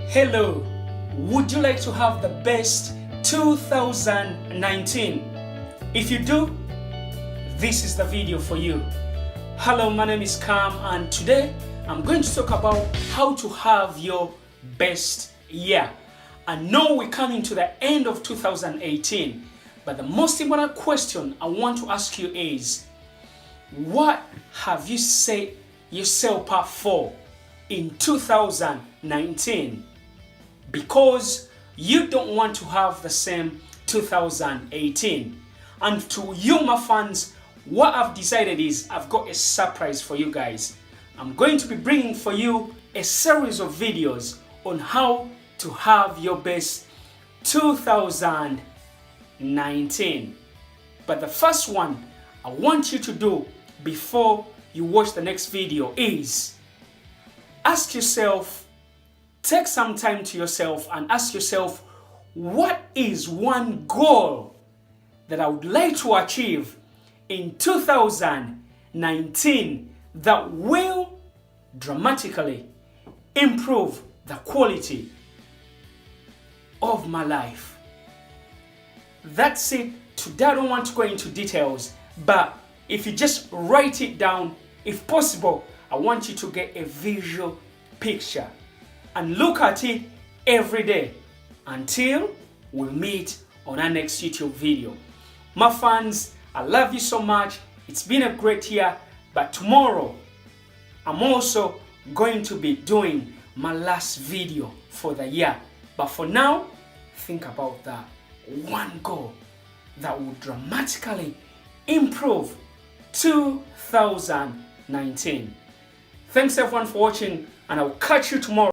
Hello, would you like to have the best 2019? If you do, this is the video for you. Hello, my name is Cam, and today I'm going to talk about how to have your best year. I know we're coming to the end of 2018, but the most important question I want to ask you is, what have you set yourself up for in 2019? Because you don't want to have the same 2018. And to you, my fans, what I've decided is I've got a surprise for you guys. I'm going to be bringing for you a series of videos on how to have your best 2019. But the first one I want you to do before you watch the next video is ask yourself, take some time to yourself and ask yourself, what is one goal that I would like to achieve in 2019 that will dramatically improve the quality of my life? That's it. Today I don't want to go into details, but if you just write it down, if possible, I want you to get a visual picture and look at it every day until we meet on our next YouTube video. My fans, I love you so much. It's been a great year, but tomorrow I'm also going to be doing my last video for the year. But for now, think about that one goal that will dramatically improve 2019. Thanks everyone for watching, and I'll catch you tomorrow.